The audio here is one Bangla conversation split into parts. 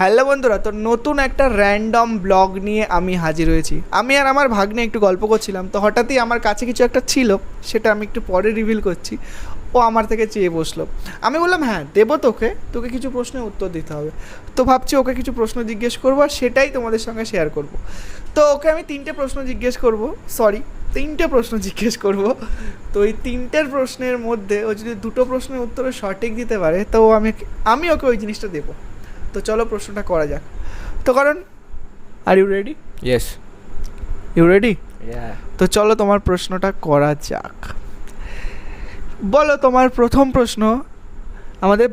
হ্যালো বন্ধুরা, তো নতুন একটা র্যান্ডম ব্লগ নিয়ে আমি হাজির হয়েছি। আমি আর আমার ভাগ্নে একটু গল্প করছিলাম, তো হঠাৎই আমার কাছে কিছু একটা ছিল, সেটা আমি একটু পরে রিভিল করছি। ও আমার থেকে চেয়ে বসলো। আমি বললাম হ্যাঁ দেবো, তোকে কিছু প্রশ্নের উত্তর দিতে হবে। তো ভাবছি ওকে কিছু প্রশ্ন জিজ্ঞেস করবো আর সেটাই তোমাদের সঙ্গে শেয়ার করব। তো ওকে আমি তিনটে প্রশ্ন জিজ্ঞেস করব। তো এই তিনটের প্রশ্নের মধ্যে ও যদি দুটো প্রশ্নের উত্তরে সঠিক দিতে পারে তো আমি ওকে ওই জিনিসটা দেবো। তো চলো প্রশ্নটা করা যাক। তো কারণ are you ready? Yes. You ready? Yeah. তো চলো তোমার প্রশ্নটা করা যাক। বলো তোমার প্রথম প্রশ্ন। আমাদের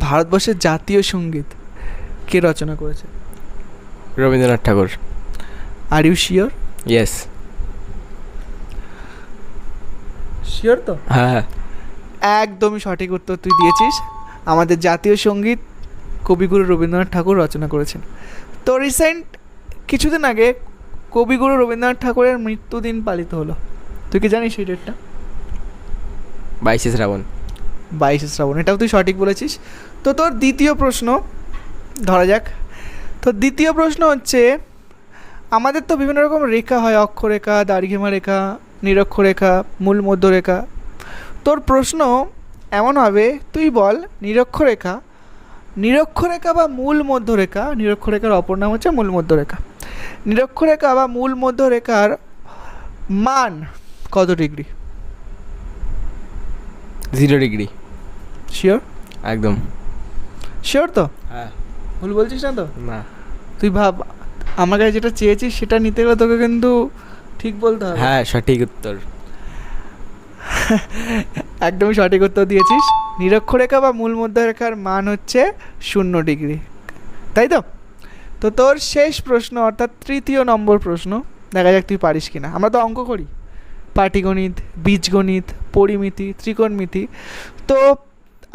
ভারতবর্ষের জাতীয় সঙ্গীত কে রচনা করেছে? Rabindranath Thakur. Are you sure? Yes. Sure তো? হ্যাঁ। একদমই সঠিক উত্তর তুই দিয়েছিস। আমাদের জাতীয় সঙ্গীত কবিগুরু রবীন্দ্রনাথ ঠাকুর রচনা করেছেন। তো রিসেন্ট কিছুদিন আগে কবিগুরু রবীন্দ্রনাথ ঠাকুরের মৃত্যুদিন পালিত হলো। তুই কি জানিস এই ডেটটা? 22শে শ্রাবণ। 22শে শ্রাবণ, এটাও তুই সঠিক বলেছিস। তো তোর দ্বিতীয় প্রশ্ন ধরা যাক। তো দ্বিতীয় প্রশ্ন হচ্ছে, আমাদের তো বিভিন্ন রকম রেখা হয়, অক্ষরেখা, দাড়িঘেমা রেখা, নিরক্ষরেখা, মূল মধ্যরেখা। তোর প্রশ্ন এমন হবে, তুই বল নিরক্ষরেখা বা মূল মধ্যরেখা, নিরক্ষরেখার অপর নাম হচ্ছে মূল মধ্যরেখা, নিরক্ষরেখা বা মূল মধ্যরেখার মান কত ডিগ্রি? 0 ডিগ্রি। শিওর? একদম শিওর তো? হ্যাঁ। ভুল বলছিস না তো? না। তুই ভাব, আমার কাছে যেটা চেয়েছিস সেটা নিতে গেলে তোকে কিন্তু ঠিক বলতে হবে। হ্যাঁ, সঠিক উত্তর। একদমই সঠিক উত্তর দিয়েছিস। নিরক্ষরেখা বা মূল মধ্যরেখার মান হচ্ছে 0 ডিগ্রি, তাই তো? তো তোর শেষ প্রশ্ন অর্থাৎ তৃতীয় নম্বর প্রশ্ন, দেখা যাক তুই পারিস কিনা। আমরা তো অঙ্ক করি, পাটিগণিত, বীজগণিত, পরিমিতি, ত্রিকোণমিতি। তো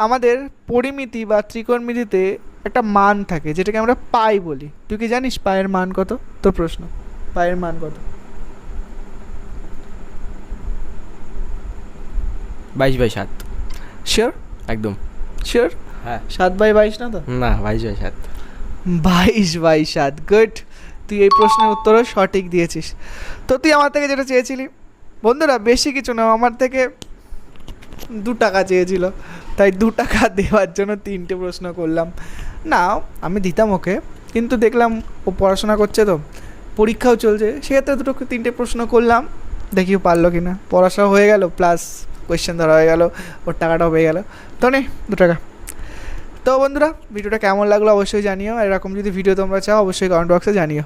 আমাদের পরিমিতি বা ত্রিকোণমিতিতে একটা মান থাকে যেটাকে আমরা পাই বলি। তুই কি জানিস পায়ের মান কত? তোর প্রশ্ন, পায়ের মান কত? 22/7। শিওর? একদম শিওর? হ্যাঁ। 7/22 না তো? না, 22/7। 22/7। গুড, তুই এই প্রশ্নের উত্তরও সঠিক দিয়েছিস। তো তুই আমার থেকে যেটা চেয়েছিলি, বন্ধুরা বেশি কিছু না, আমার থেকে 2 টাকা চেয়েছিল, তাই 2 টাকা দেওয়ার জন্য 3টে প্রশ্ন করলাম। না আমি দিতাম ওকে, কিন্তু দেখলাম ও পড়াশোনা করছে, তো পরীক্ষাও চলছে, সেক্ষেত্রে 3টে প্রশ্ন করলাম, দেখি ও পারলো কি না। পড়াশোনা হয়ে গেল প্লাস কোয়েশ্চেন ধরা হয়ে গেল, ওর টাকাটাও পেয়ে গেল। তো নে 2 টাকা। তো বন্ধুরা ভিডিওটা কেমন লাগলো অবশ্যই জানিও, আর এরকম যদি ভিডিও তোমরা চাও অবশ্যই কমেন্ট বক্সে জানিও।